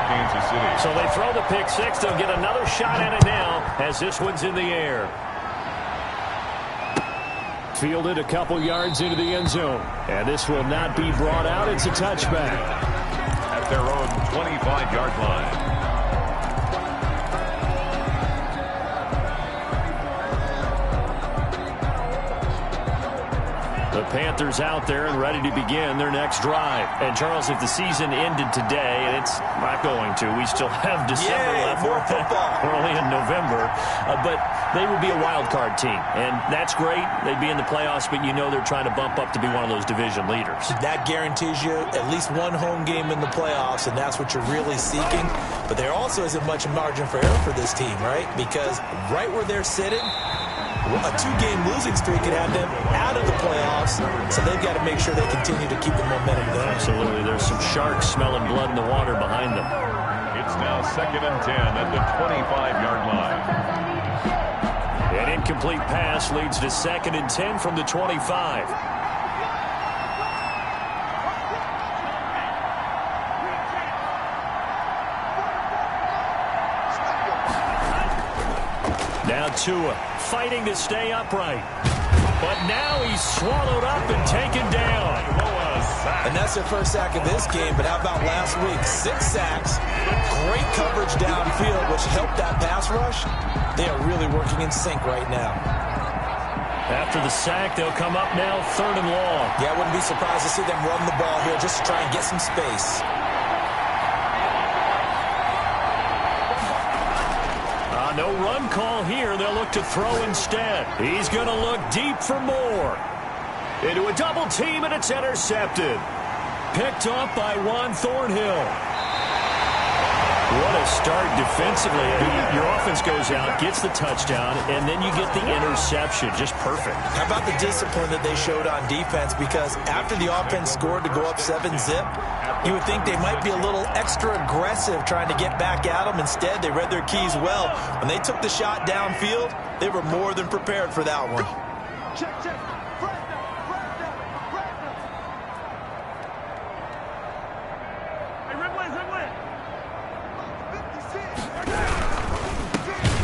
Kansas City. So they throw the pick six. They'll get another shot at it now as this one's in the air. Fielded a couple yards into the end zone. And this will not be brought out. It's a touchback. At their own 25-yard line. The Panthers out there and ready to begin their next drive. And, Charles, if the season ended today, and it's not going to, we still have December left. More football. We're only in November. But they would be a wild card team. And that's great. They'd be in the playoffs, but you know they're trying to bump up to be one of those division leaders. That guarantees you at least one home game in the playoffs, and that's what you're really seeking. But there also isn't much margin for error for this team, right? Because right where they're sitting, a two-game losing streak could have them out of the playoffs, so they've got to make sure they continue to keep the momentum going. Absolutely. There's some sharks smelling blood in the water behind them. It's now 2nd and 10 at the 25-yard line. An incomplete pass leads to 2nd and 10 from the 25. Now Tua fighting to stay upright. But now he's swallowed up and taken down. And that's their first sack of this game, but how about last week? 6 sacks, great coverage downfield, which helped that pass rush. They are really working in sync right now. After the sack, they'll come up now 3rd and long. Yeah, I wouldn't be surprised to see them run the ball here just to try and get some space. No run call here. They'll look to throw instead. He's going to look deep for more. Into a double team, and it's intercepted. Picked off by Juan Thornhill. What a start defensively. Your offense goes out, gets the touchdown, and then you get the interception. Just perfect. How about the discipline that they showed on defense? Because after the offense scored to go up 7-zip, you would think they might be a little extra aggressive trying to get back at them. Instead, they read their keys well. When they took the shot downfield, they were more than prepared for that one. Check, check.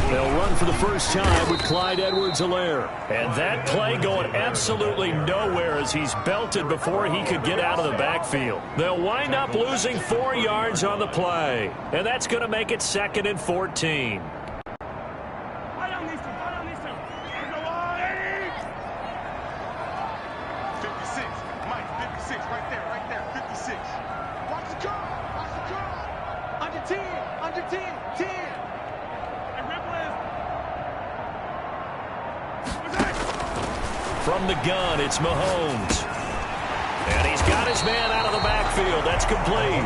They'll run for the first time with Clyde Edwards-Helaire. And that play going absolutely nowhere as he's belted before he could get out of the backfield. They'll wind up losing 4 yards on the play. And that's going to make it 2nd and 14. From the gun, it's Mahomes. And he's got his man out of the backfield. That's complete.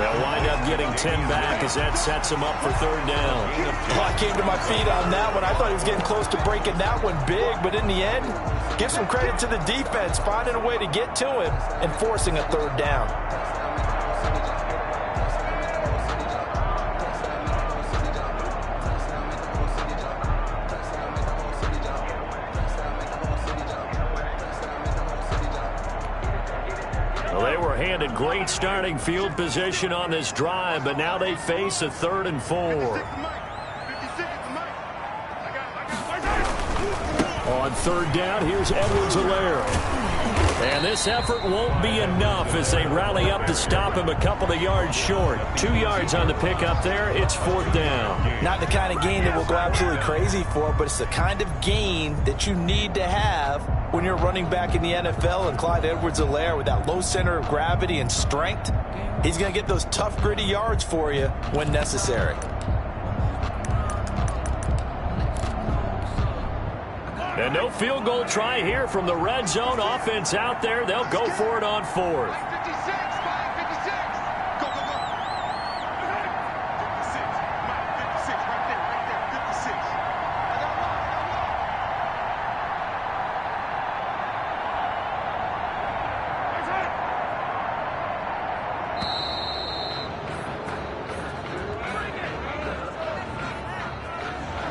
They'll wind up getting 10 back as that sets him up for 3rd down. Well, I came to my feet on that one. I thought he was getting close to breaking that one big, but in the end, give some credit to the defense, finding a way to get to him and forcing a 3rd down. Handed great starting field position on this drive, but now they face a 3rd and 4. On 3rd down, here's Edwards-Helaire. And this effort won't be enough as they rally up to stop him a couple of yards short. 2 yards on the pickup there. It's 4th down. Not the kind of gain that we'll go absolutely crazy for, but it's the kind of gain that you need to have when you're running back in the NFL. And Clyde Edwards-Helaire, with that low center of gravity and strength, he's going to get those tough, gritty yards for you when necessary. And no field goal try here from the red zone offense out there. They'll go for it on 4th.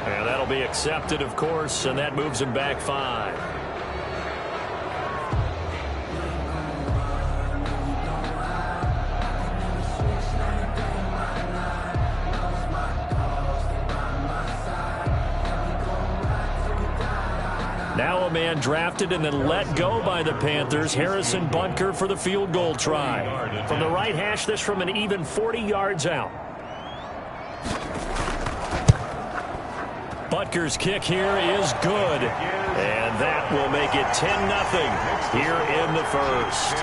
And that'll be accepted, of course, and that moves him back 5. fellow man drafted and then let go by the Panthers, Harrison Butker, for the field goal try. From the right hash, this from an even 40 yards out. Butker's kick here is good. And that will make it 10-0 here in the first.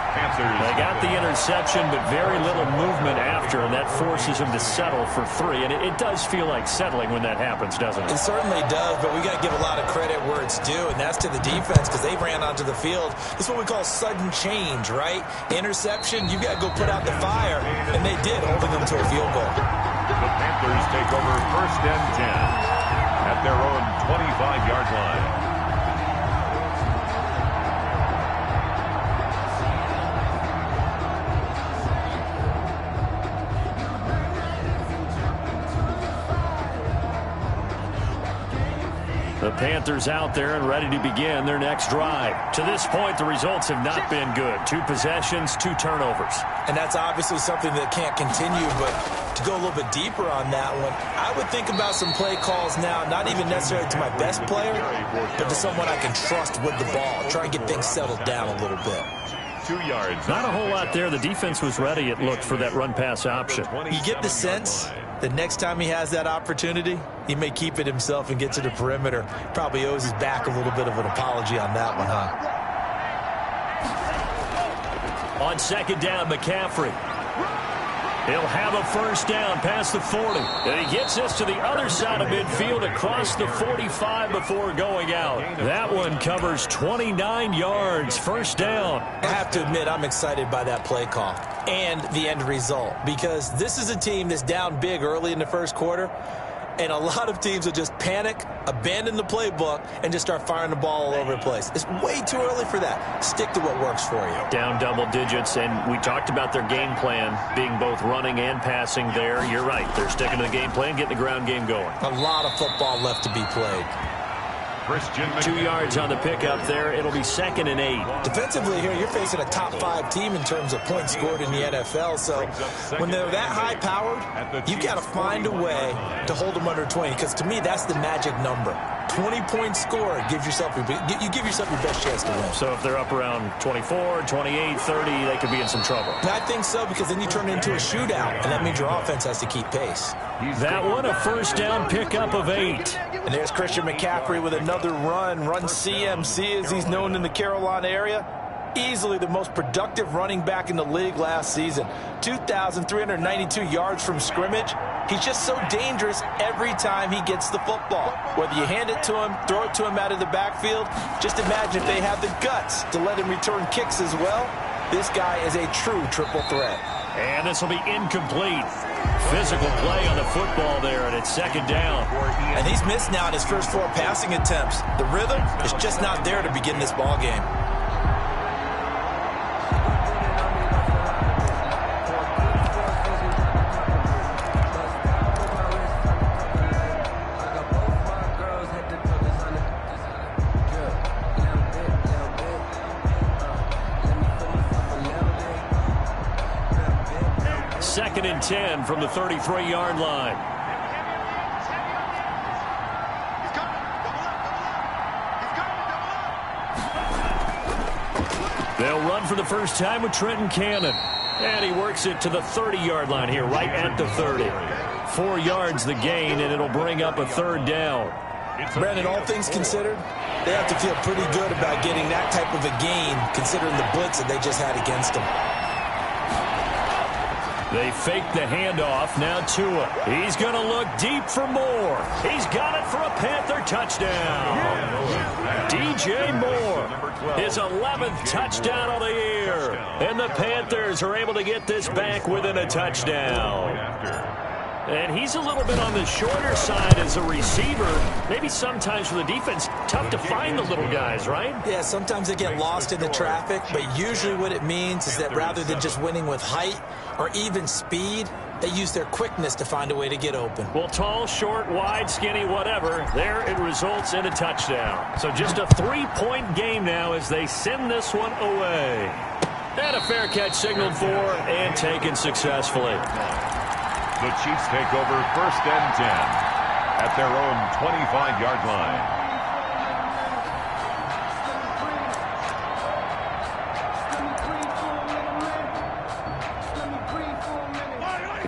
They got the interception, but very little movement after, and that forces him to settle for 3. And it does feel like settling when that happens, doesn't it? It certainly does, but we got to give a lot of credit where it's due, and that's to the defense because they ran onto the field. This is what we call sudden change, right? Interception, you got to go put out the fire, and they did, holding them to a field goal. The Panthers take over 1st and 10 at their own 25-yard line. The Panthers out there and ready to begin their next drive. To this point, the results have not been good. 2 possessions, 2 turnovers. And that's obviously something that can't continue, but to go a little bit deeper on that one, I would think about some play calls now, not even necessarily to my best player, but to someone I can trust with the ball. Try and get things settled down a little bit. 2 yards. Not a whole lot there. The defense was ready, it looked, for that run-pass option. You get the sense that next time he has that opportunity, he may keep it himself and get to the perimeter. Probably owes his back a little bit of an apology on that one, huh? On 2nd down, McCaffrey. He'll have a 1st down past the 40. And he gets us to the other side of midfield across the 45 before going out. That one covers 29 yards. 1st down. I have to admit, I'm excited by that play call and the end result because this is a team that's down big early in the 1st quarter. And a lot of teams will just panic, abandon the playbook, and just start firing the ball all over the place. It's way too early for that. Stick to what works for you. Down double digits, and we talked about their game plan being both running and passing there. You're right. They're sticking to the game plan, getting the ground game going. A lot of football left to be played. 2 yards on the pickup there. It'll be 2nd and 8. Defensively here, you're facing a top 5 team in terms of points scored in the NFL. So when they're that high-powered, you've got to find a way to hold them under 20. Because to me, that's the magic number. 20 points scored gives yourself your best chance to win. So if they're up around 24, 28, 30, they could be in some trouble. I think so because then you turn it into a shootout, and that means your offense has to keep pace. That one a 1st down pickup of 8. And there's Christian McCaffrey with another run CMC as he's known in the Carolina area. Easily the most productive running back in the league last season. 2,392 yards from scrimmage. He's just so dangerous every time he gets the football. Whether you hand it to him, throw it to him out of the backfield, just imagine if they have the guts to let him return kicks as well. This guy is a true triple threat. And this will be incomplete. Physical play on the football there, and it's 2nd down. And he's missed now in his first 4 passing attempts. The rhythm is just not there to begin this ball game. Second and 10 from the 33-yard line. They'll run for the first time with Trenton Cannon. And he works it to the 30-yard line here, right at the 30. 4 yards the gain, and it'll bring up a 3rd down. Brandon, all things considered, they have to feel pretty good about getting that type of a gain, considering the blitz that they just had against them. They fake the handoff. Now Tua. He's going to look deep for more. He's got it for a Panther touchdown. DJ Moore, his 11th touchdown of the year. And the Panthers are able to get this back within a touchdown. And he's a little bit on the shorter side as a receiver. Maybe sometimes for the defense, tough to find the little guys, right? Yeah, sometimes they get lost in the traffic, but usually what it means is that rather than just winning with height or even speed, they use their quickness to find a way to get open. Well, tall, short, wide, skinny, whatever, there it results in a touchdown. So just a 3-point game now as they send this one away. And a fair catch signaled for and taken successfully. The Chiefs take over 1st and 10 at their own 25-yard line.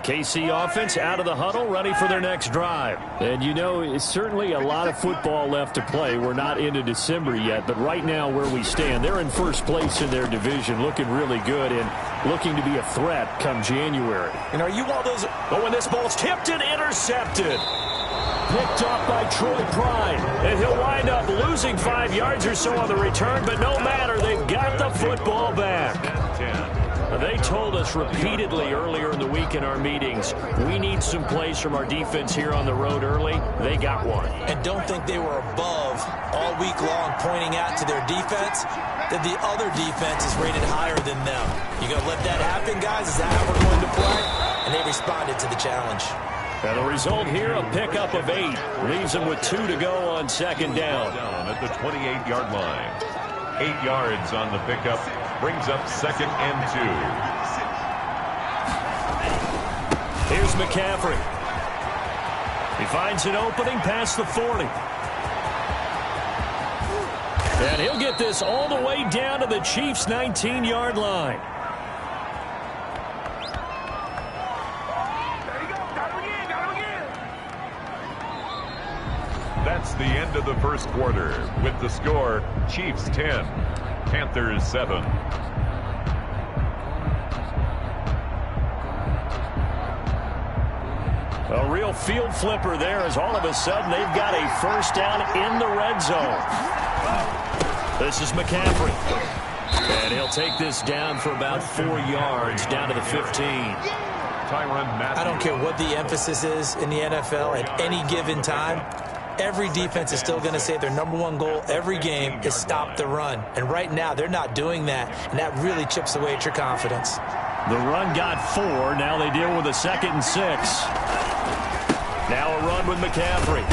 KC offense out of the huddle, ready for their next drive. And you know, it's certainly a lot of football left to play. We're not into December yet, but right now where we stand, they're in first place in their division, looking really good and looking to be a threat come January. And are you one of those? Oh, and this ball's tipped and intercepted. Picked off by Troy Pride. And he'll wind up losing 5 yards or so on the return, but no matter, they've got the football back. They told us repeatedly earlier in the week in our meetings, we need some plays from our defense here on the road early. They got one. And don't think they were above all week long pointing out to their defense that the other defense is rated higher than them. You going to let that happen, guys? Is that how we're going to play? And they responded to the challenge. And the result here, a pickup of 8. Leaves them with 2 to go on second down. At the 28-yard line. 8 yards on the pickup. Brings up 2nd and 2. Here's McCaffrey. He finds an opening past the 40. And he'll get this all the way down to the Chiefs' 19-yard line. That's the end of the first quarter. With the score, Chiefs 10, Panthers 7. A real field flipper there as all of a sudden they've got a first down in the red zone. This is McCaffrey. And he'll take this down for about 4 yards down to the 15. I don't care what the emphasis is in the NFL at any given time. Every defense is still going to say their #1 goal every game is stop the run. And right now, they're not doing that, and that really chips away at your confidence. The run got 4. Now they deal with a 2nd and 6. Now a run with McCaffrey.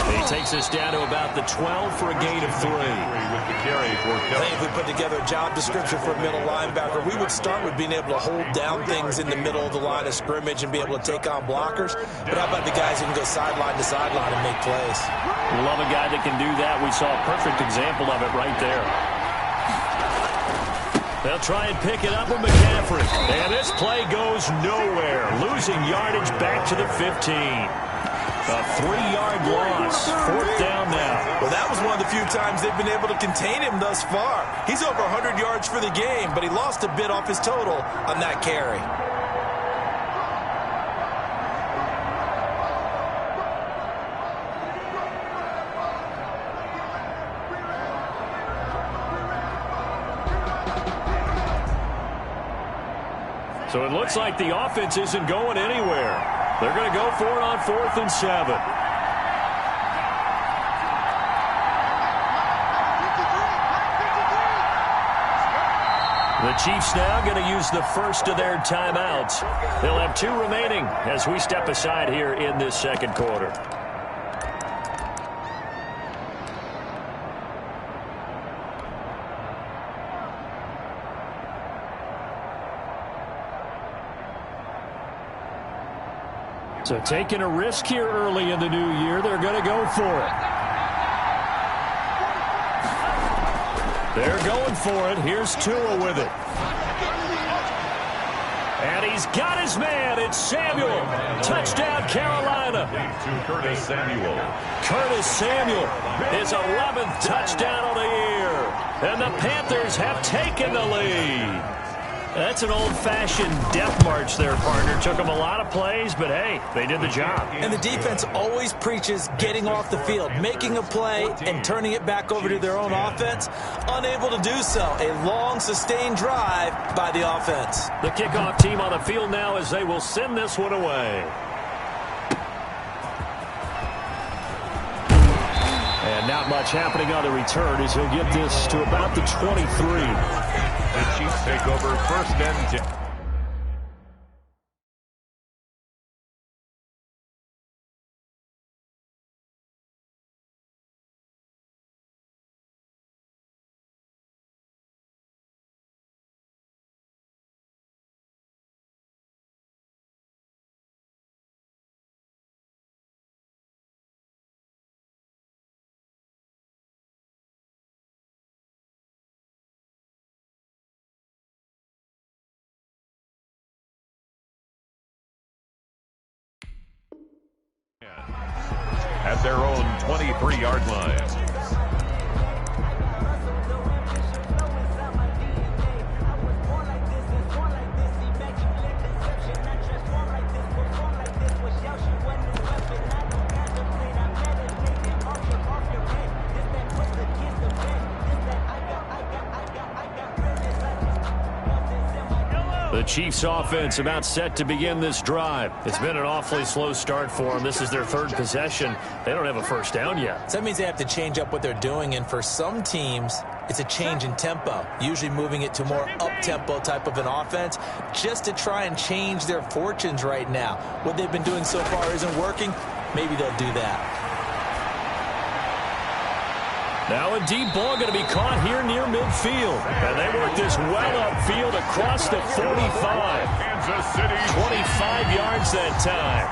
He takes us down to about the 12 for a gain of 3. I think if we put together a job description for a middle linebacker, we would start with being able to hold down things in the middle of the line of scrimmage and be able to take on blockers. But how about the guys who can go sideline to sideline and make plays? Love a guy that can do that. We saw a perfect example of it right there. They'll try and pick it up with McCaffrey. And this play goes nowhere. Losing yardage back to the 15. A 3-yard loss. 4th down now. Well, that was one of the few times they've been able to contain him thus far. He's over 100 yards for the game, but he lost a bit off his total on that carry. So it looks like the offense isn't going anywhere. They're going to go for it on 4th and 7. The Chiefs now going to use the first of their timeouts. They'll have 2 remaining as we step aside here in this second quarter. So taking a risk here early in the new year, they're going to go for it. They're going for it. Here's Tua with it. And he's got his man. It's Samuel. Touchdown, Carolina. To Curtis Samuel. Curtis Samuel, his 11th touchdown of the year. And the Panthers have taken the lead. That's an old-fashioned death march there, partner. Took them a lot of plays, but, hey, they did the job. And the defense always preaches getting off the field, making a play, and turning it back over to their own offense. Unable to do so. A long, sustained drive by the offense. The kickoff team on the field now as they will send this one away. And not much happening on the return as he'll get this to about the 23. The Chiefs take over 1st and 10. at their own 23-yard line. The Chiefs offense about set to begin this drive. It's been an awfully slow start for them. This is their third possession. They don't have a first down yet. So that means they have to change up what they're doing, and for some teams, it's a change in tempo, usually moving it to more up-tempo type of an offense just to try and change their fortunes right now. What they've been doing so far isn't working. Maybe they'll do that. Now a deep ball going to be caught here near midfield. And they work this well upfield across the 45. Kansas City. 25 yards that time.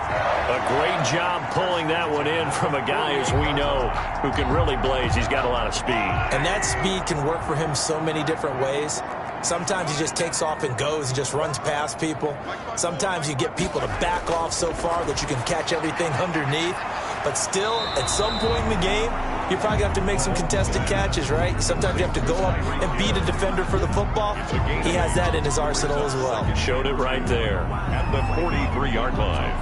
A great job pulling that one in from a guy, as we know, who can really blaze. He's got a lot of speed. And that speed can work for him so many different ways. Sometimes he just takes off and goes and just runs past people. Sometimes you get people to back off so far that you can catch everything underneath. But still, at some point in the game, you probably have to make some contested catches, right? Sometimes you have to go up and beat a defender for the football. He has that in his arsenal as well. He showed it right there. At the 43-yard line.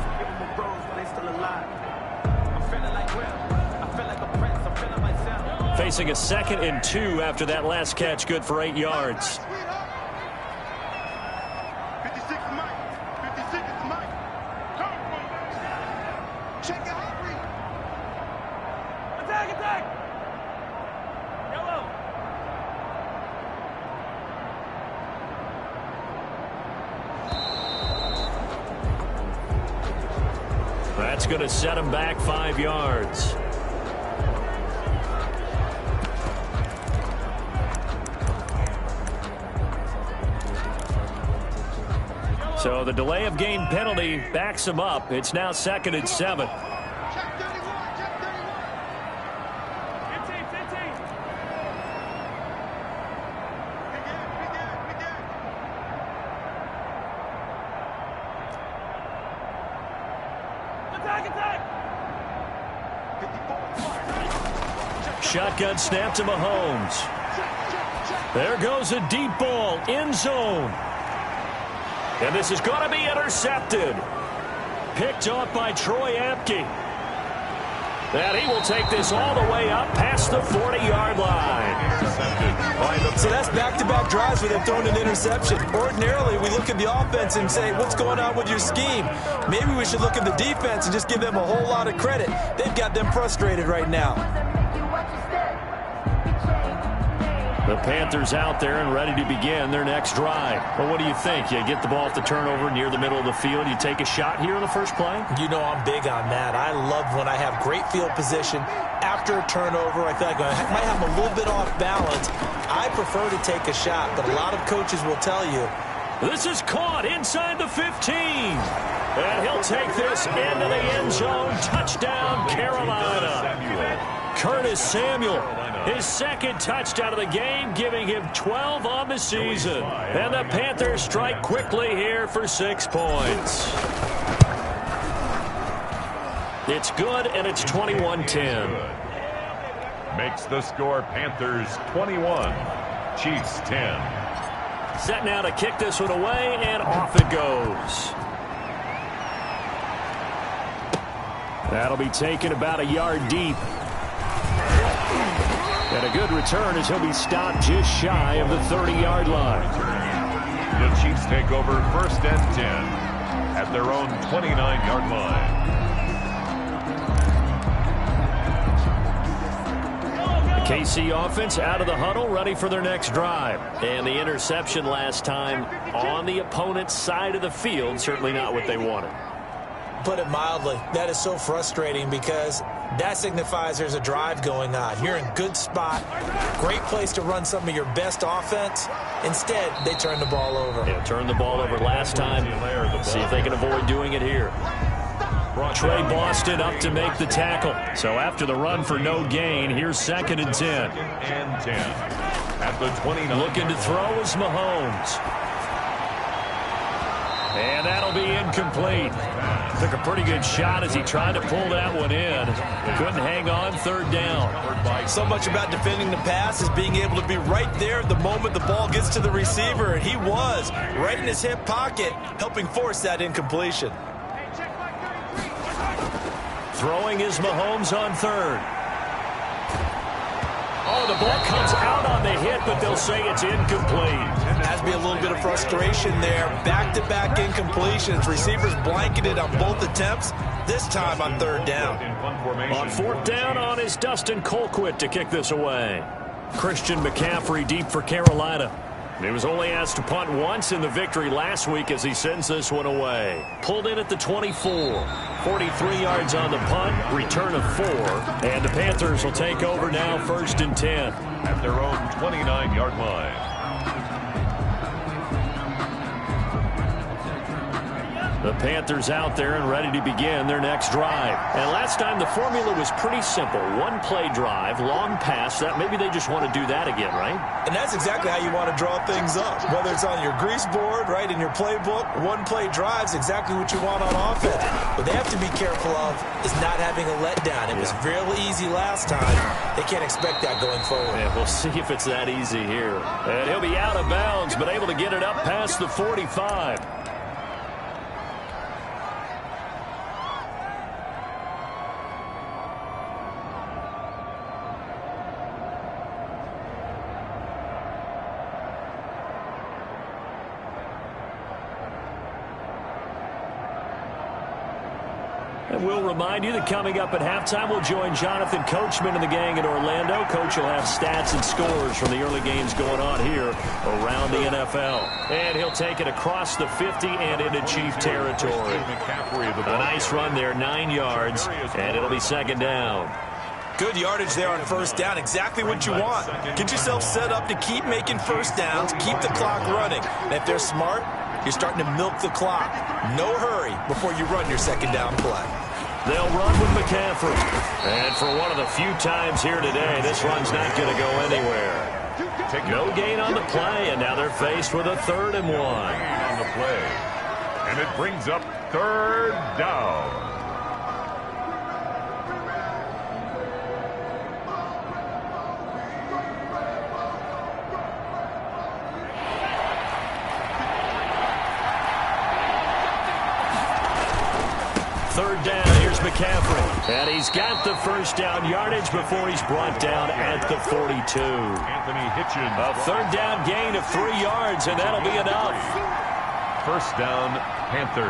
Facing a 2nd and 2 after that last catch, good for 8 yards. That's going to set him back 5 yards. So the delay of game penalty backs him up. It's now 2nd and 7. Shotgun snap to Mahomes. There goes a deep ball, end zone. And this is going to be intercepted. Picked off by Troy Apke. And he will take this all the way up past the 40-yard line. So that's back-to-back drives where they've thrown an interception. Ordinarily, we look at the offense and say, what's going on with your scheme? Maybe we should look at the defense and just give them a whole lot of credit. They've got them frustrated right now. The Panthers out there and ready to begin their next drive. Well, what do you think? You get the ball off the turnover near the middle of the field. You take a shot here in the first play? You know I'm big on that. I love when I have great field position. After a turnover, I feel like I might have a little bit off balance. I prefer to take a shot, but a lot of coaches will tell you. This is caught inside the 15. And he'll take this into the end zone. Touchdown, Carolina. Curtis Samuel, his 2nd touchdown of the game, giving him 12 on the season. And the Panthers strike quickly here for 6 points. It's good, and it's 21-10. Makes the score Panthers 21, Chiefs 10. Set now to kick this one away, and off it goes. That'll be taken about a yard deep. And a good return as he'll be stopped just shy of the 30-yard line. The Chiefs take over 1st and 10 at their own 29-yard line. The KC offense out of the huddle, ready for their next drive. And the interception last time on the opponent's side of the field, certainly not what they wanted. Put it mildly, that is so frustrating because that signifies there's a drive going on. You're in good spot, great place to run some of your best offense. Instead, they turn the ball over. Yeah, turned the ball over last time. See if they can avoid doing it here. Trey Boston up to make the tackle. So after the run for no gain, here's 2nd and 10. And 10 at the 29. Looking to throw is Mahomes. And that'll be incomplete. Took a pretty good shot as he tried to pull that one in. Couldn't hang on, third down. So much about defending the pass is being able to be right there the moment the ball gets to the receiver, and he was right in his hip pocket, helping force that incompletion. Throwing is Mahomes on third. Oh, the ball comes out on the hit, but they'll say it's incomplete. Has to be a little bit of frustration there. Back-to-back incompletions. Receivers blanketed on both attempts, this time on third down. On fourth down on is Dustin Colquitt to kick this away. Christian McCaffrey deep for Carolina. He was only asked to punt once in the victory last week as he sends this one away. Pulled in at the 24. 43 yards on the punt, return of 4. And the Panthers will take over now, 1st and 10. At their own 29-yard line. The Panthers out there and ready to begin their next drive. And last time the formula was pretty simple. One-play drive, long pass. That maybe they just want to do that again, right? And that's exactly how you want to draw things up. Whether it's on your grease board, right, in your playbook, one-play drive's exactly what you want on offense. What they have to be careful of is not having a letdown. It was really easy last time. They can't expect that going forward. Yeah, we'll see if it's that easy here. And he'll be out of bounds, but able to get it up past the 45. And we'll remind you that coming up at halftime, we'll join Jonathan Coachman and the gang in Orlando. Coach will have stats and scores from the early games going on here around the NFL. And he'll take it across the 50 and into Chief territory. A nice run there, 9 yards, and it'll be second down. Good yardage there on first down. Exactly what you want. Get yourself set up to keep making first downs, keep the clock running. And if they're smart, you're starting to milk the clock. No hurry before you run your second down play. They'll run with McCaffrey. And for one of the few times here today, this run's not going to go anywhere. No gain on the play, and now they're faced with a 3rd and 1. On the play. And it brings up 3rd down. Third down, here's McCaffrey. And he's got the first down yardage before he's brought down at the 42. Anthony Hitchens. A third down gain of 3 yards, and that'll be enough. First down, Panthers.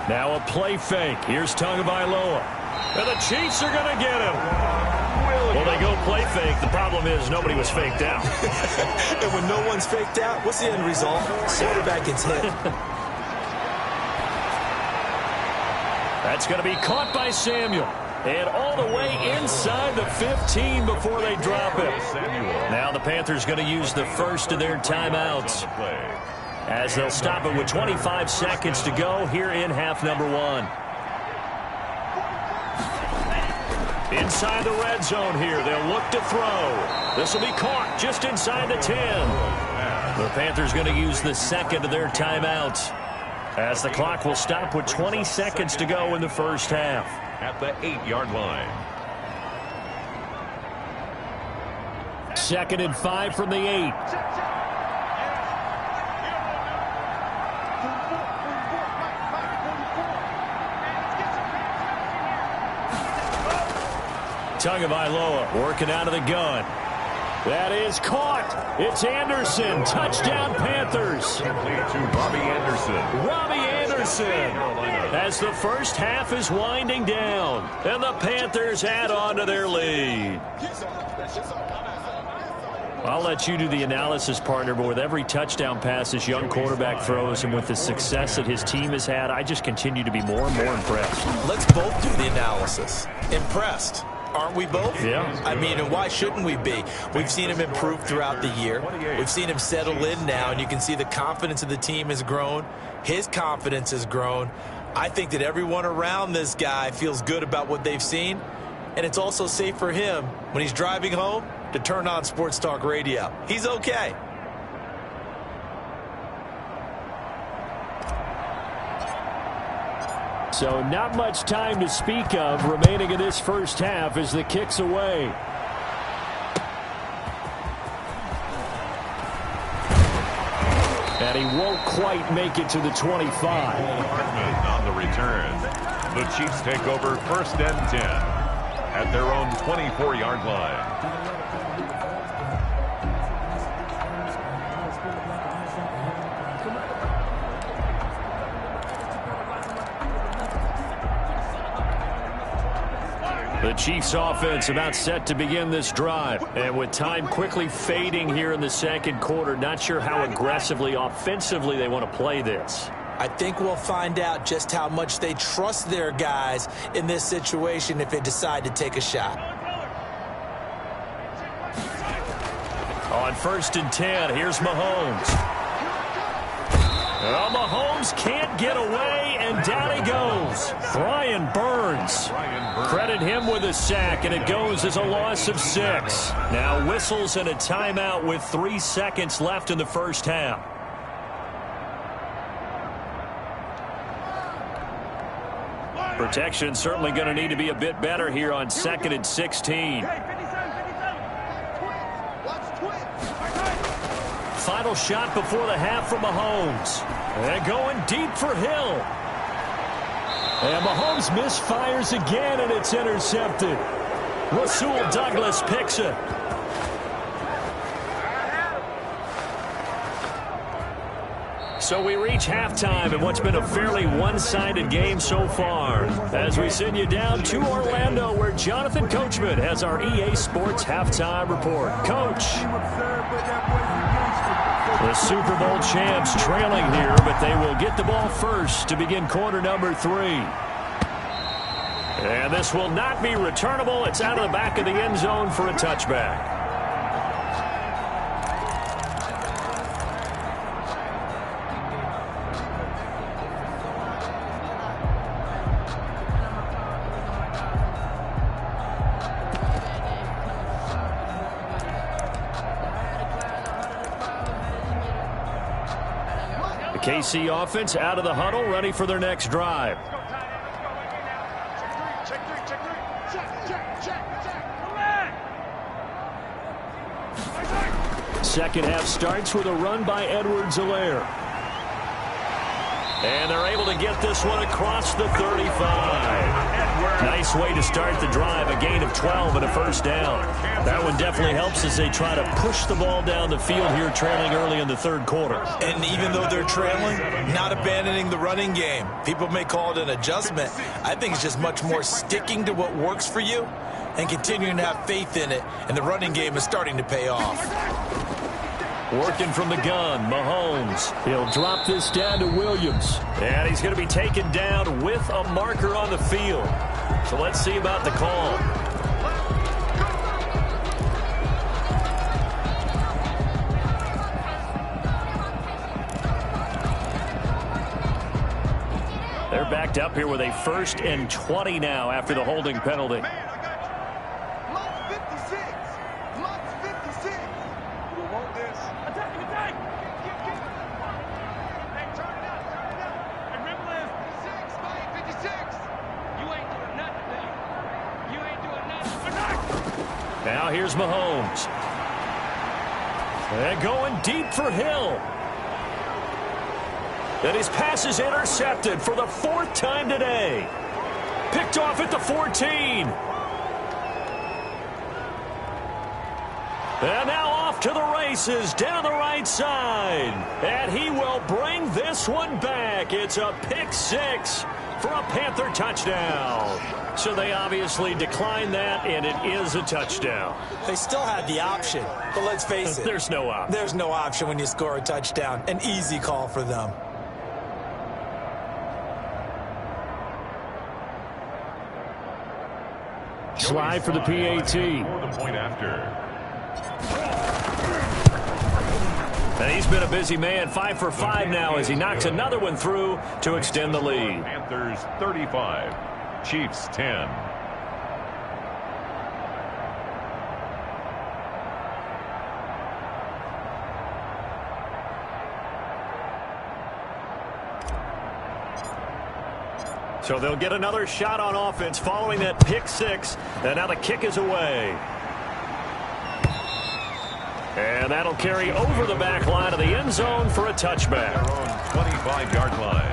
Now a play fake. Here's Tagovailoa. And the Chiefs are going to get him. Well, they go play fake. The problem is nobody was faked out. And when no one's faked out, what's the end result? Quarterback gets hit. That's going to be caught by Samuel. And all the way inside the 15 before they drop it. Now the Panthers going to use the first of their timeouts, as they'll stop it with 25 seconds to go here in half number 1. Inside the red zone here, they'll look to throw. This will be caught just inside the 10. The Panthers going to use the second of their timeouts, as the clock will stop with 20 seconds to go in the first half. At the 8-yard line. 2nd and 5 from the 8. Tagovailoa working out of the gun. That is caught. It's Anderson. Touchdown, Panthers. Complete to Robbie Anderson. Robbie Anderson. As the first half is winding down, and the Panthers add on to their lead. I'll let you do the analysis, partner, but with every touchdown pass this young quarterback throws and with the success that his team has had, I just continue to be more and more impressed. Let's both do the analysis. Impressed. Aren't we both? Yeah. I mean, and why shouldn't we be? We've seen him improve throughout the year. We've seen him settle in now, and you can see the confidence of the team has grown. His confidence has grown. I think that everyone around this guy feels good about what they've seen, and it's also safe for him when he's driving home to turn on Sports Talk Radio. He's okay. So not much time to speak of remaining in this first half as the kick's away. And he won't quite make it to the 25. On the return, the Chiefs take over 1st and 10 at their own 24-yard line. The Chiefs offense about set to begin this drive. And with time quickly fading here in the second quarter, not sure how aggressively, offensively they want to play this. I think we'll find out just how much they trust their guys in this situation if they decide to take a shot. On 1st and 10, here's Mahomes. Well, Mahomes can't get away, and down he goes. Brian Burns. Credit him with a sack, and it goes as a loss of 6. Now whistles and a timeout with 3 seconds left in the first half. Protection certainly going to need to be a bit better here on 2nd and 16. Final shot before the half from Mahomes. And going deep for Hill. And Mahomes misfires again, and it's intercepted. Rasul Douglas picks it. So we reach halftime in what's been a fairly one-sided game so far. As we send you down to Orlando, where Jonathan Coachman has our EA Sports halftime report. Coach. The Super Bowl champs trailing here, but they will get the ball first to begin quarter number 3. And this will not be returnable. It's out of the back of the end zone for a touchback. KC offense out of the huddle, ready for their next drive. Second half starts with a run by Edwards-Helaire. And they're able to get this one across the 35. Nice way to start the drive, a gain of 12 and a first down. That one definitely helps as they try to push the ball down the field here, trailing early in the third quarter. And even though they're trailing, not abandoning the running game. People may call it an adjustment. I think it's just much more sticking to what works for you and continuing to have faith in it. And the running game is starting to pay off. Working from the gun, Mahomes. He'll drop this down to Williams. And he's going to be taken down with a marker on the field. So let's see about the call. They're backed up here with a 1st and 20 now after the holding penalty. Now here's Mahomes. And going deep for Hill. And his pass is intercepted for the 4th time today. Picked off at the 14. And now off to the races down the right side. And he will bring this one back. It's a pick 6 for a Panther touchdown. So they obviously declined that, and it is a touchdown. They still had the option, but let's face it. There's no option. There's no option when you score a touchdown. An easy call for them. Slide for the PAT. For the point after. And he's been a busy man, 5 for 5 now as he knocks another one through to extend the lead. Panthers 35, Chiefs 10. So they'll get another shot on offense following that pick six. And now the kick is away. And that'll carry over the back line of the end zone for a touchback. Their own 25-yard line.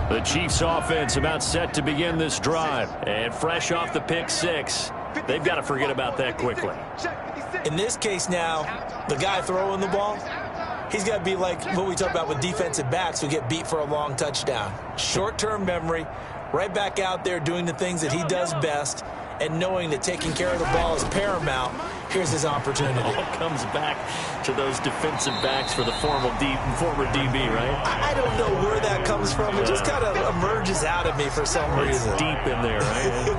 The Chiefs offense about set to begin this drive. And fresh off the pick six, they've got to forget about that quickly. In this case now, the guy throwing the ball, he's got to be like what we talk about with defensive backs who get beat for a long touchdown. Short-term memory, right back out there doing the things that he does best, and knowing that taking care of the ball is paramount. Here's his opportunity. It all comes back to those defensive backs for the former DB, right? I don't know where that comes from. It just kind of emerges out of me for some reason. It's deep in there, right?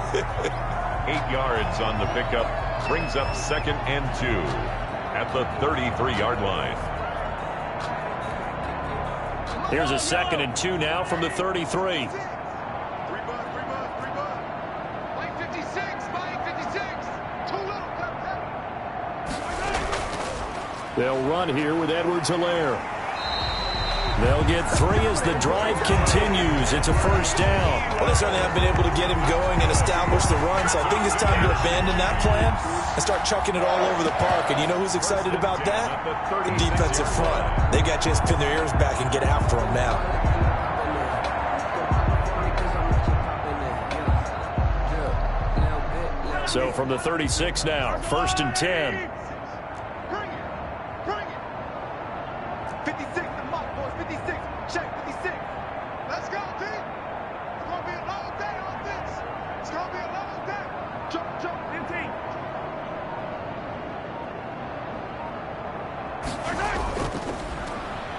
8 yards on the pickup. Brings up 2nd and 2 at the 33-yard line. Here's a 2nd and 2 now from the 33. They'll run here with Edwards-Helaire. They'll get 3 as the drive continues. It's a first down. Well, they certainly have been able to get him going and establish the run, so I think it's time to abandon that plan and start chucking it all over the park. And you know who's excited about that? The defensive front. They got to just pin their ears back and get after him now. So from the 36 now, 1st and 10.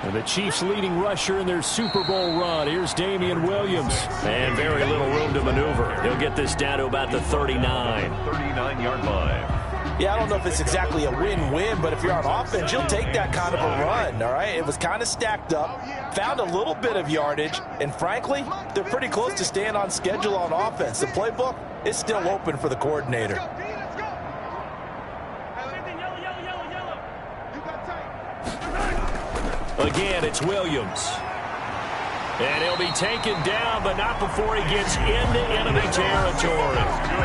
And the Chiefs' leading rusher in their Super Bowl run. Here's Damian Williams. And very little room to maneuver. He'll get this down to about the 39. 39-yard line. Yeah, I don't know if it's exactly a win-win, but if you're on offense, you'll take that kind of a run, all right? It was kind of stacked up, found a little bit of yardage, and frankly, they're pretty close to staying on schedule on offense. The playbook is still open for the coordinator. Again, it's Williams. And he'll be taken down, but not before he gets into enemy territory.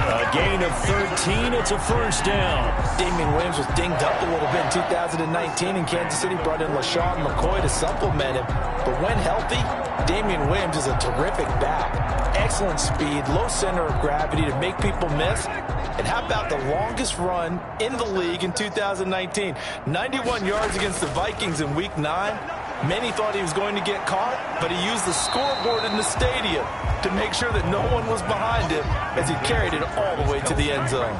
A gain of 13. It's a first down. Damian Williams was dinged up a little bit in 2019, and Kansas City brought in LaShawn McCoy to supplement him. But when healthy, Damian Williams is a terrific back. Excellent speed, low center of gravity to make people miss. And how about the longest run in the league in 2019? 91 yards against the Vikings in Week 9. Many thought he was going to get caught, but he used the scoreboard in the stadium to make sure that no one was behind him as he carried it all the way to the end zone.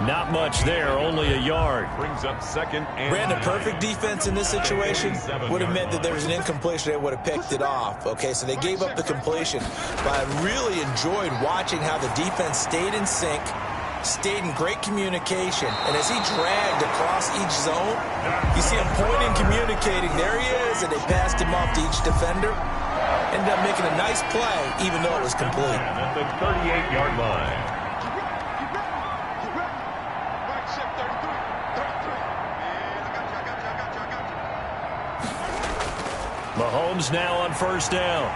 Not much there, only a yard. Brings up 2nd and Brandon, perfect defense in this situation would have meant that there was an incompletion. They would have picked it off. Okay, so they gave up the completion. But I really enjoyed watching how the defense stayed in sync, stayed in great communication, and as he dragged across each zone, you see him pointing, communicating. There he is, and they passed him off to each defender. Ended up making a nice play, even though it was complete. at the 38-yard line. Mahomes now on first down.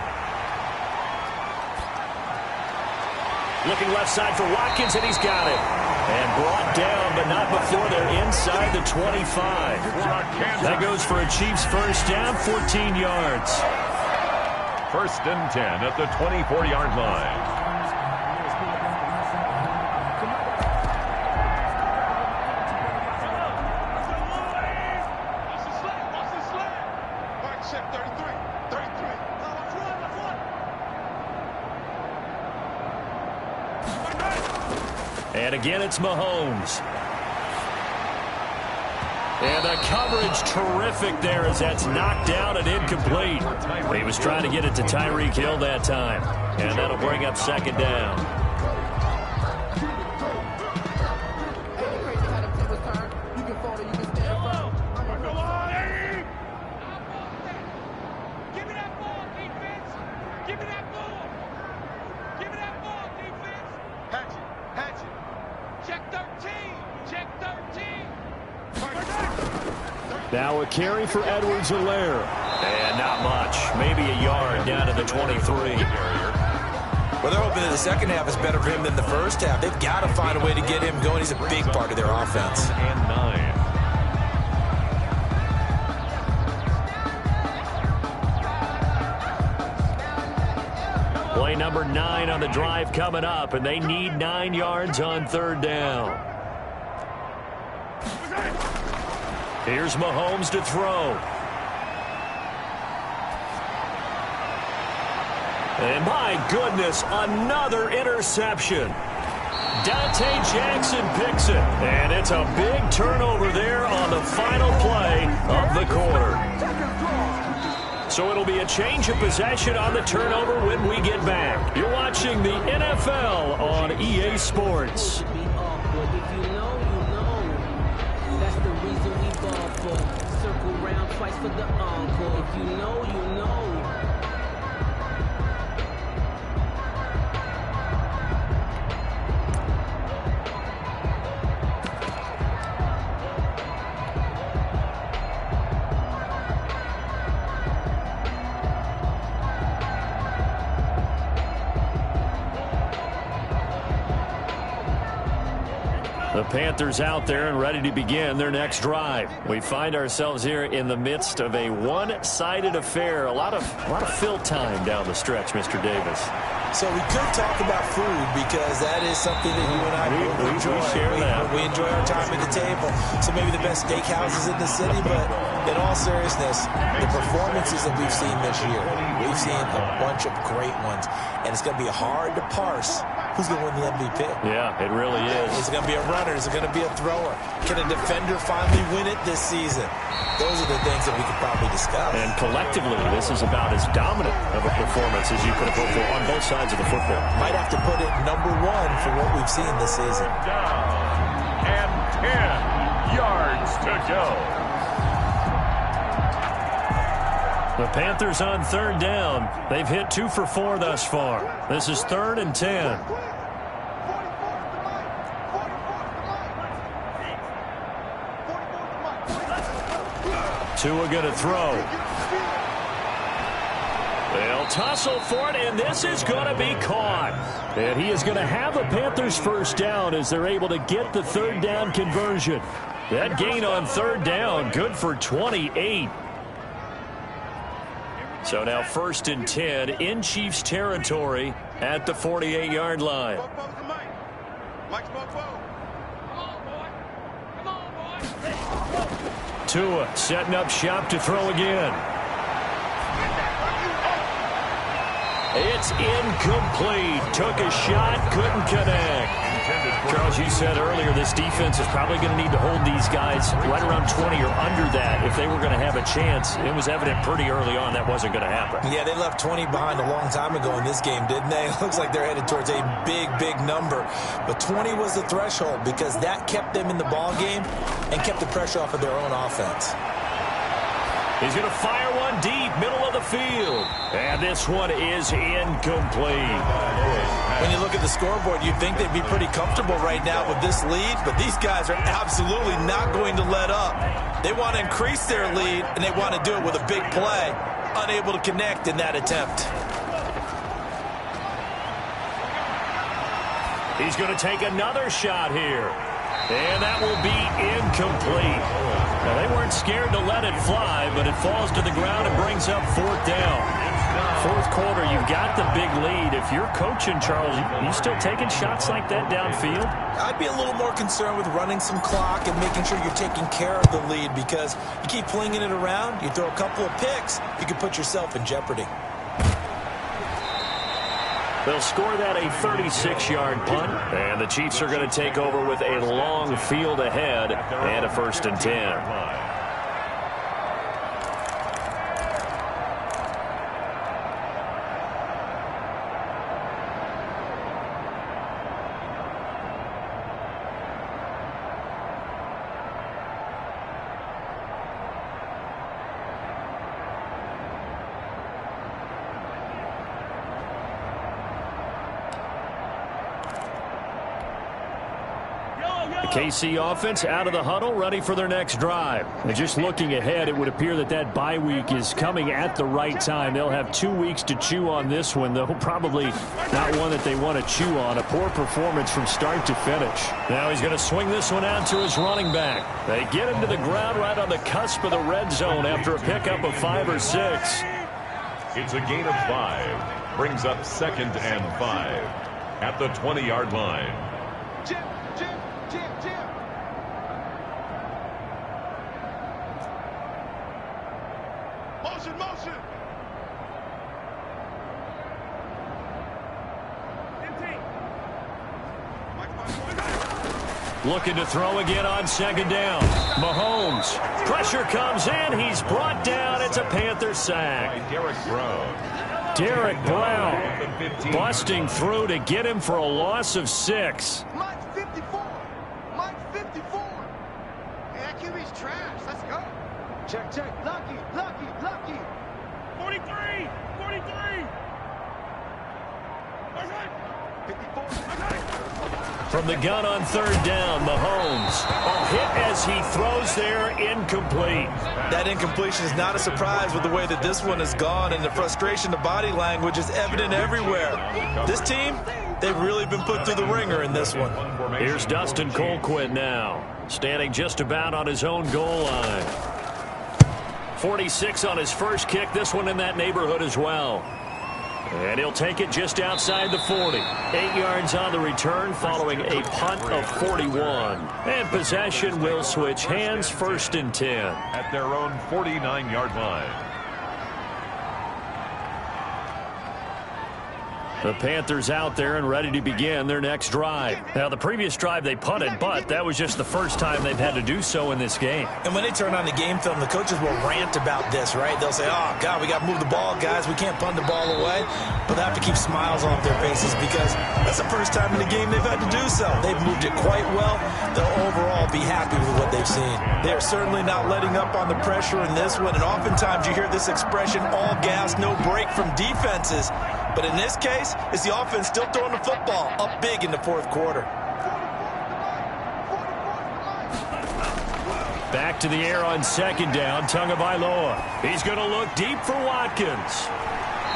Looking left side for Watkins, and he's got it. And brought down, but not before they're inside the 25. That goes for a Chiefs first down, 14 yards. 1st and 10 at the 24-yard line. And again, it's Mahomes. And the coverage terrific there as that's knocked down and incomplete. He was trying to get it to Tyreek Hill that time. And that'll bring up second down. Now a carry for Edwards-Helaire. And not much. Maybe a yard down to the 23. Well, they're hoping that the second half is better for him than the first half. They've got to find a way to get him going. He's a big part of their offense. And 9. Play number 9 on the drive coming up, and they need 9 yards on third down. Here's Mahomes to throw. And my goodness, another interception. Dante Jackson picks it. And it's a big turnover there on the final play of the quarter. So it'll be a change of possession on the turnover when we get back. You're watching the NFL on EA Sports. Circle round twice for the encore. If you know, you know. The Panthers out there and ready to begin their next drive. We find ourselves here in the midst of a one-sided affair. A lot of fill time down the stretch, Mr. Davis. So we could talk about food because that is something that you and I we enjoy. share that. We enjoy our time at the table. So maybe the best steakhouses in the city, but in all seriousness, the performances that we've seen this year, we've seen a bunch of great ones, and it's going to be hard to parse who's going to win the MVP. Yeah, it really is. Is it going to be a runner? Is it going to be a thrower? Can a defender finally win it this season? Those are the things that we could probably discuss. And collectively, this is about as dominant of a performance as you could have hoped for on both sides of the football. Might have to put it number 1 for what we've seen this season. Down. And 10 yards to go. The Panthers on third down. They've hit 2 for 4 thus far. This is 3rd and 10. Tua going to throw. They'll tussle for it, and this is going to be caught. And he is going to have the Panthers first down as they're able to get the third down conversion. That gain on third down, good for 28. So now 1st and 10 in Chiefs territory at the 48-yard line. Tua setting up shop to throw again. It's incomplete. Took a shot, couldn't connect. Charles, you said earlier this defense is probably going to need to hold these guys right around 20 or under that if they were going to have a chance. It was evident pretty early on that wasn't going to happen. Yeah, they left 20 behind a long time ago in this game, didn't they? It looks like they're headed towards a big, big number. But 20 was the threshold because that kept them in the ball game and kept the pressure off of their own offense. He's going to fire one deep, middle of the field. And this one is incomplete. When you look at the scoreboard, you'd think they'd be pretty comfortable right now with this lead, but these guys are absolutely not going to let up. They want to increase their lead, and they want to do it with a big play. Unable to connect in that attempt. He's going to take another shot here. And that will be incomplete. Now, they weren't scared to let it fly, but it falls to the ground and brings up 4th down. 4th quarter, you've got the big lead. If you're coaching, Charles, you still taking shots like that downfield? I'd be a little more concerned with running some clock and making sure you're taking care of the lead because you keep flinging it around, you throw a couple of picks, you can put yourself in jeopardy. They'll score that a 36-yard punt, and the Chiefs are going to take over with a long field ahead and a 1st and 10. KC offense out of the huddle, ready for their next drive. And just looking ahead, it would appear that that bye week is coming at the right time. They'll have 2 weeks to chew on this one, though probably not one that they want to chew on. A poor performance from start to finish. Now he's going to swing this one out to his running back. They get him to the ground right on the cusp of the red zone after a pickup of 5 or 6. It's a gain of 5. Brings up 2nd and 5 at the 20-yard line. Motion. Looking to throw again on 2nd down. Mahomes. Pressure comes in. He's brought down. It's a Panther sack. Derek Brown busting through to get him for a loss of 6. Mike's 54. Yeah, QB's trash. Let's go. Check. Lucky. 43. 54. From the gun on 3rd down, Mahomes. A hit as he throws there, incomplete. That incompletion is not a surprise with the way that this one has gone, and the frustration, the body language is evident everywhere. This team, they've really been put through the ringer in this one. Here's Dustin Colquitt now, standing just about on his own goal line. 46 on his first kick, this one in that neighborhood as well. And he'll take it just outside the 40. 8 yards on the return following a punt of 41. And possession will switch hands, 1st and 10. At their own 49-yard line. The Panthers out there and ready to begin their next drive. Now, the previous drive they punted, but that was just the first time they've had to do so in this game. And when they turn on the game film, the coaches will rant about this, right? They'll say, oh, God, we got to move the ball, guys. We can't punt the ball away. But they have to keep smiles off their faces because that's the first time in the game they've had to do so. They've moved it quite well. They'll overall be happy with what they've seen. They are certainly not letting up on the pressure in this one. And oftentimes you hear this expression, all gas, no break from defenses. But in this case, it's the offense still throwing the football up big in the 4th quarter. Back to the air on 2nd down, Tagovailoa. He's going to look deep for Watkins.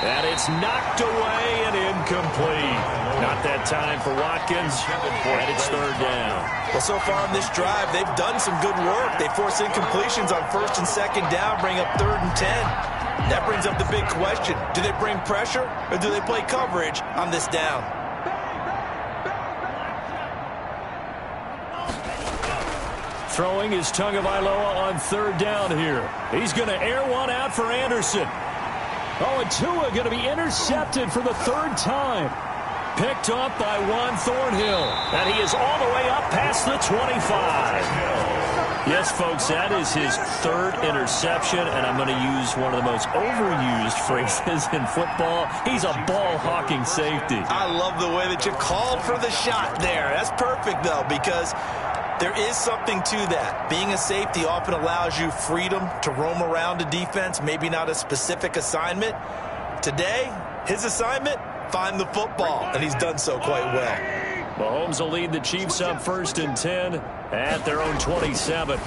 And it's knocked away and incomplete. Not that time for Watkins, and it's 3rd down. Well, so far on this drive, they've done some good work. They force incompletions on 1st and 2nd down, bring up 3rd and 10. That brings up the big question. Do they bring pressure or do they play coverage on this down? Throwing is Tagovailoa on 3rd down here. He's going to air one out for Anderson. Oh, and Tua going to be intercepted for the 3rd time. Picked up by Juan Thornhill. And he is all the way up past the 25. Yes, folks, that is his 3rd interception, and I'm going to use one of the most overused phrases in football. He's a ball-hawking safety. I love the way that you called for the shot there. That's perfect, though, because there is something to that. Being a safety often allows you freedom to roam around a defense, maybe not a specific assignment. Today, his assignment, find the football, and he's done so quite well. Mahomes will lead the Chiefs up 1st and 10 at their own 27.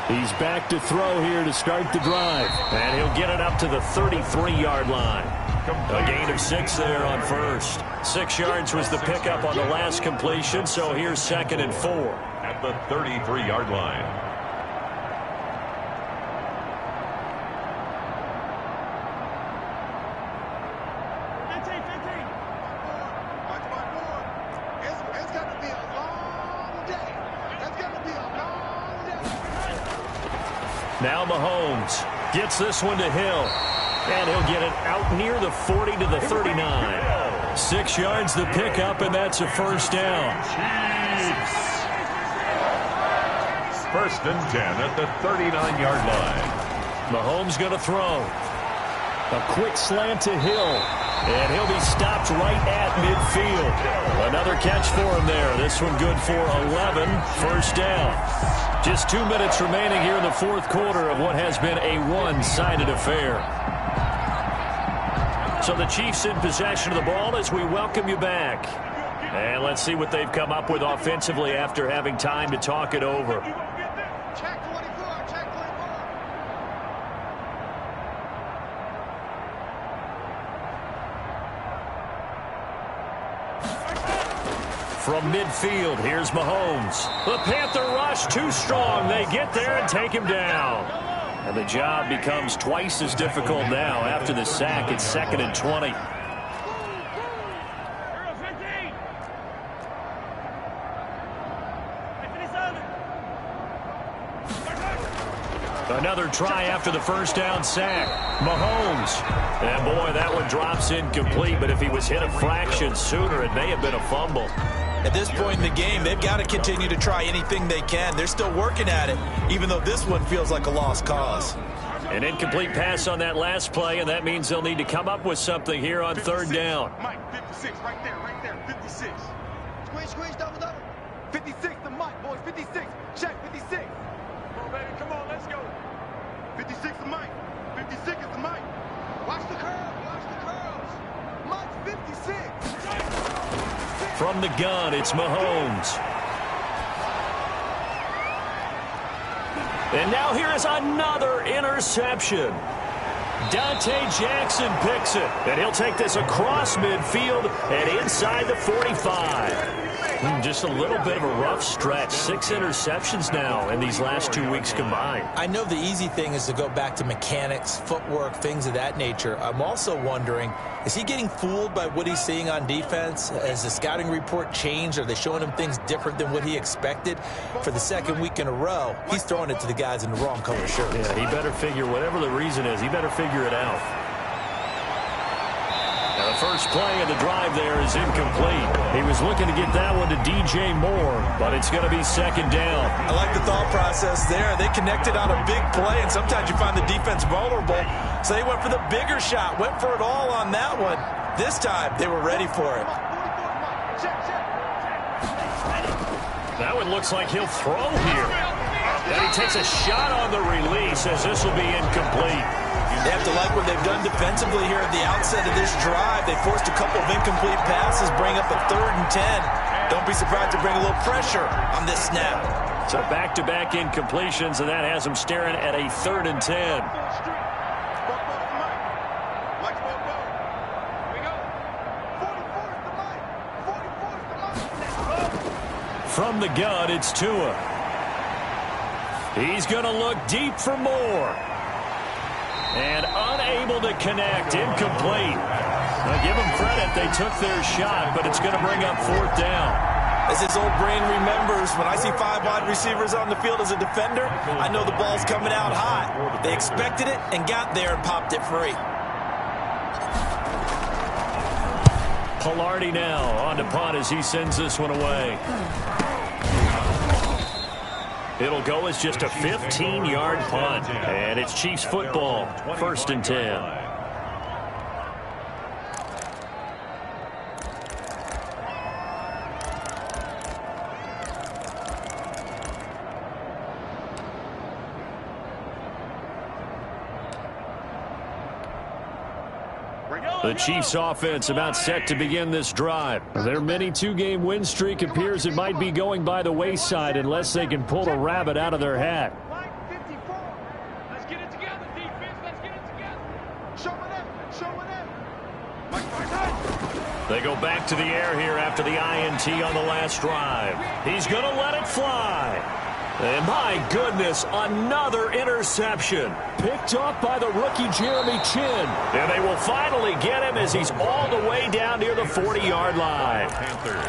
He's back to throw here to start the drive. And he'll get it up to the 33-yard line. A gain of 6 there on 1st. 6 yards was the pickup on the last completion, so here's 2nd and 4. At the 33-yard line. Now Mahomes gets this one to Hill. And he'll get it out near the 40 to the 39. 6 yards the pickup, and that's a first down. First and 10 at the 39-yard line. Mahomes going to throw. A quick slant to Hill. And he'll be stopped right at midfield. Another catch for him there. This one good for 11. First down. Just 2 minutes remaining here in the fourth quarter of what has been a one-sided affair. So the Chiefs in possession of the ball as we welcome you back. And let's see what they've come up with offensively after having time to talk it over. Check 24, check 24. From midfield, here's Mahomes. The Panther rush too strong. They get there and take him down. And the job becomes twice as difficult now after the sack. It's 2nd and 20. Another try after the first down sack. Mahomes. And boy, that one drops incomplete, but if he was hit a fraction sooner, it may have been a fumble. At this point in the game, they've got to continue to try anything they can. They're still working at it, even though this one feels like a lost cause. An incomplete pass on that last play, and that means they'll need to come up with something here on 3rd down. Mike, 56, right there, 56. Squeeze, double. 56 to Mike, boys, 56. Check, 56. Come on, baby, come on, let's go. 56 to Mike. 56 is to Mike. Watch the curls. Mike, 56. From the gun, it's Mahomes. And now here is another interception. Dante Jackson picks it. And he'll take this across midfield and inside the 45. Just a little bit of a rough stretch. 6 interceptions now in these last 2 weeks combined. I know the easy thing is to go back to mechanics, footwork, things of that nature. I'm also wondering, is he getting fooled by what he's seeing on defense? Has the scouting report changed? Are they showing him things different than what he expected? For the 2nd week in a row, he's throwing it to the guys in the wrong color shirts. Yeah, he better figure, whatever the reason is, he better figure it out. Now the first play of the drive there is incomplete. He was looking to get that one to DJ Moore, but it's going to be 2nd down. I like the thought process there. They connected on a big play, and sometimes you find the defense vulnerable. So they went for the bigger shot, went for it all on that one. This time, they were ready for it. That one looks like he'll throw here. And he takes a shot on the release as this will be incomplete. They have to like what they've done defensively here at the outset of this drive. They forced a couple of incomplete passes, bring up a 3rd and 10. Don't be surprised to bring a little pressure on this snap. So back-to-back incompletions, and that has them staring at a 3rd and 10. From the gun, it's Tua. He's going to look deep for more. And unable to connect, incomplete. Now give them credit, they took their shot, but it's going to bring up 4th down. As his old brain remembers, when I see 5 wide receivers on the field as a defender, I know the ball's coming out hot. They expected it and got there and popped it free. Pilardi now on to punt as he sends this one away. It'll go as just a 15-yard punt. And it's Chiefs football, 1st and 10. The Chiefs offense about set to begin this drive. Their mini 2-game win streak appears it might be going by the wayside unless they can pull a rabbit out of their hat. Let's get it together, defense. Let's get it together. Show it. They go back to the air here after the INT on the last drive. He's going to let it fly. And my goodness, another interception. Picked up by the rookie Jeremy Chin. And they will finally get him as he's all the way down near the 40-yard line.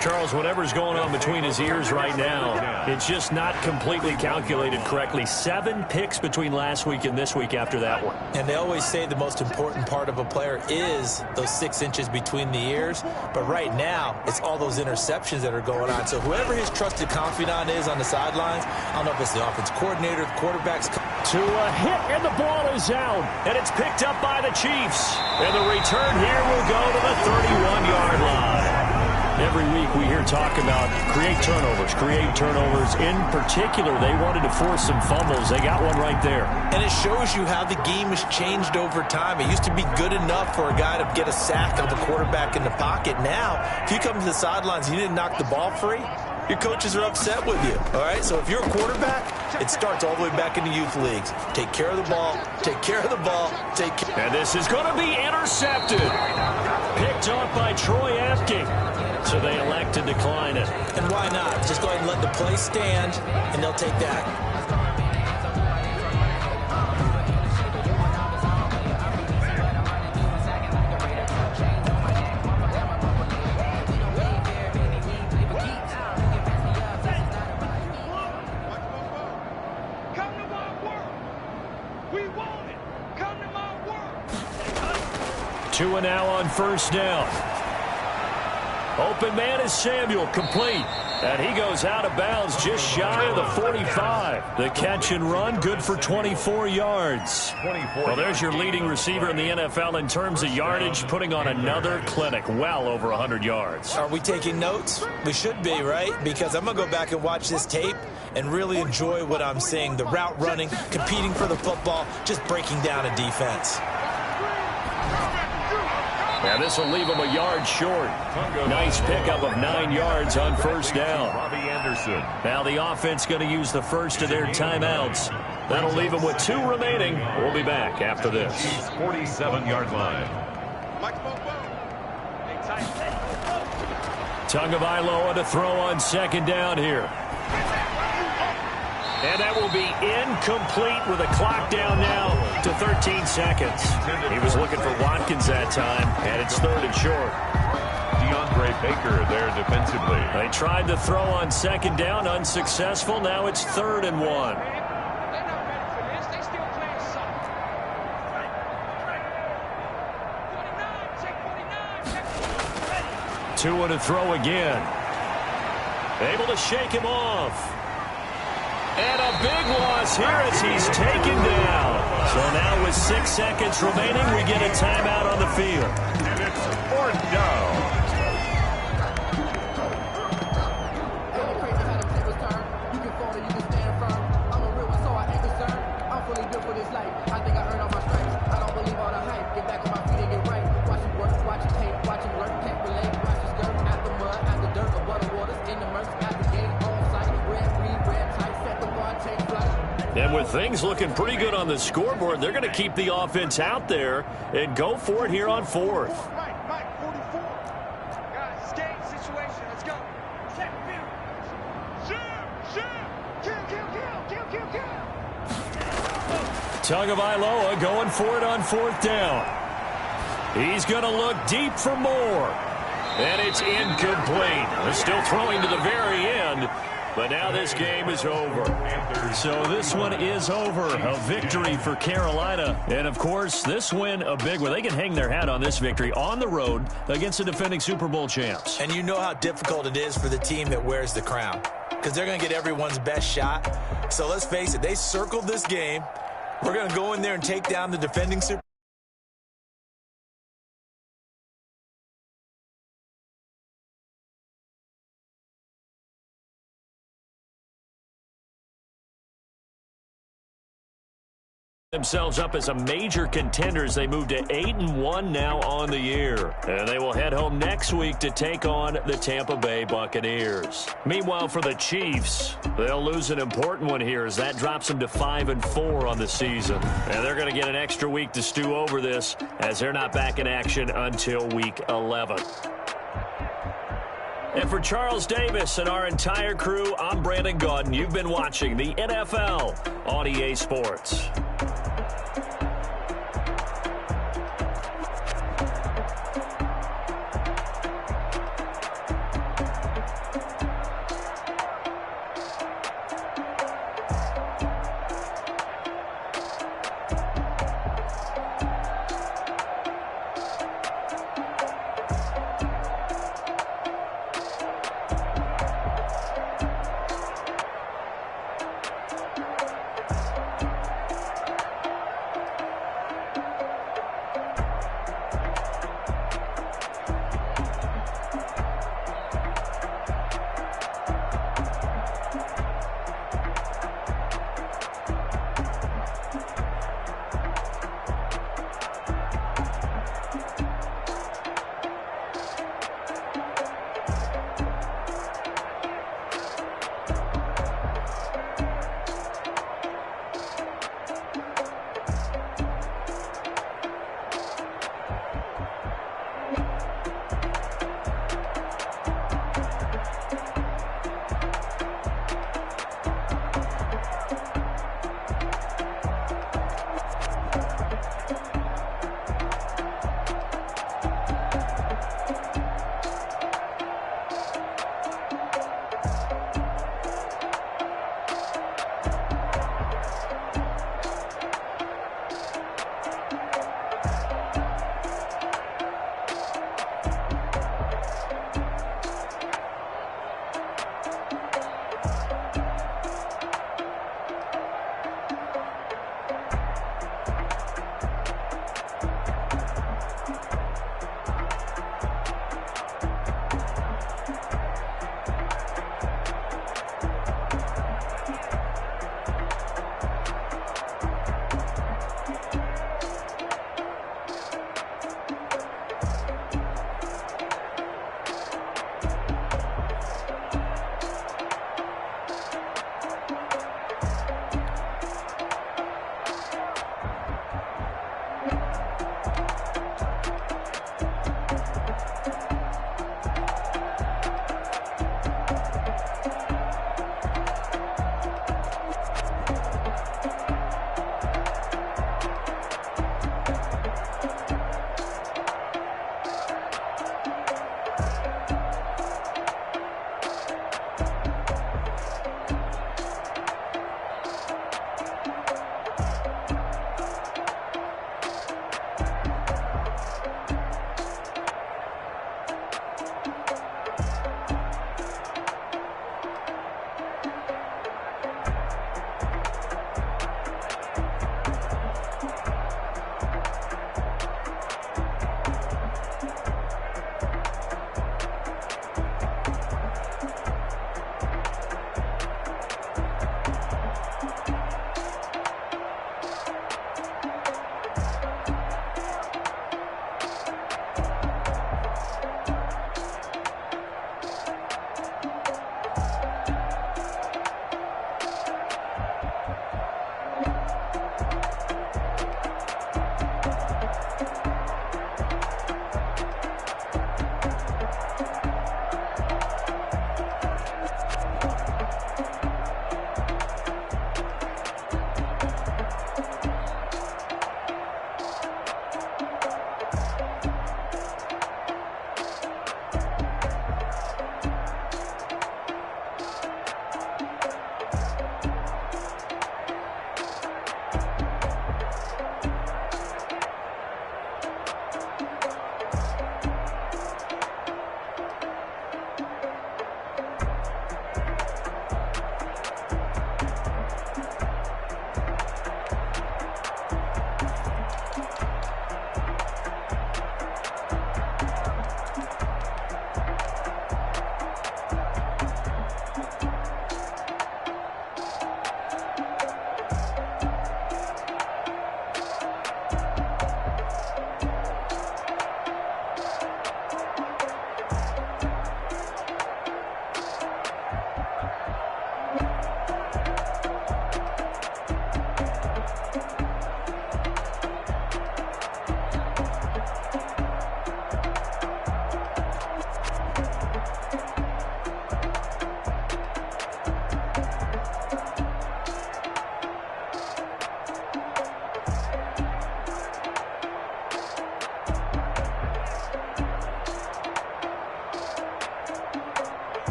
Charles, whatever's going on between his ears right now, it's just not completely calculated correctly. 7 picks between last week and this week after that one. And they always say the most important part of a player is those 6 inches between the ears. But right now, it's all those interceptions that are going on. So whoever his trusted confidant is on the sidelines, I don't know if it's the offense coordinator, the quarterback's. To a hit, and the ball is out. And it's picked up by the Chiefs. And the return here will go to the 31-yard line. Every week we hear talk about create turnovers. In particular, they wanted to force some fumbles. They got one right there. And it shows you how the game has changed over time. It used to be good enough for a guy to get a sack of a quarterback in the pocket. Now, if you come to the sidelines and you didn't knock the ball free, your coaches are upset with you, all right? So if you're a quarterback, it starts all the way back in the youth leagues. Take care of the ball, take care of the ball, take care. And this is going to be intercepted. Picked off by Troy Apke. So they elect to decline it. And why not? Just go ahead and let the play stand, and they'll take that. 2 now on first down. Open man is Samuel, complete. And he goes out of bounds just shy of the 45. The catch and run, good for 24 yards. Well, there's your leading receiver in the NFL in terms of yardage, putting on another clinic, well over 100 yards. Are we taking notes? We should be, right? Because I'm going to go back and watch this tape and really enjoy what I'm seeing. The route running, competing for the football, just breaking down a defense. Yeah, this will leave him a yard short. Nice pickup of 9 yards on first down. Now the offense going to use the first of their timeouts. That'll leave them with 2 remaining. We'll be back after this. 47-yard line. Tagovailoa to throw on second down here. And that will be incomplete with a clock down now to 13 seconds. He was looking for Watkins that time, and it's 3rd and short. DeAndre Baker there defensively. They tried to throw on second down, unsuccessful. Now it's 3rd and 1. Tua to throw again. Able to shake him off. And a big loss here as he's taken down. So now with 6 seconds remaining, we get a timeout on the field. And it's 4th down. And with things looking pretty good on the scoreboard, they're going to keep the offense out there and go for it here on 4th. Mike, 44. Guys, game situation. Let's go. Check kill. Tagovailoa going for it on 4th down. He's going to look deep for more. And it's incomplete. They're still throwing to the very end. But now this game is over. So this one is over. A victory for Carolina. And, of course, this win, a big one. They can hang their hat on this victory on the road against the defending Super Bowl champs. And you know how difficult it is for the team that wears the crown, because they're going to get everyone's best shot. So let's face it, they circled this game. We're going to go in there and take down the defending Super Bowl. Themselves up as a major contender as they move to 8-1 now on the year. And they will head home next week to take on the Tampa Bay Buccaneers. Meanwhile, for the Chiefs, they'll lose an important one here as that drops them to 5-4 on the season. And they're going to get an extra week to stew over this as they're not back in action until week 11. And for Charles Davis and our entire crew, I'm Brandon Gaudin. You've been watching the NFL on EA Sports.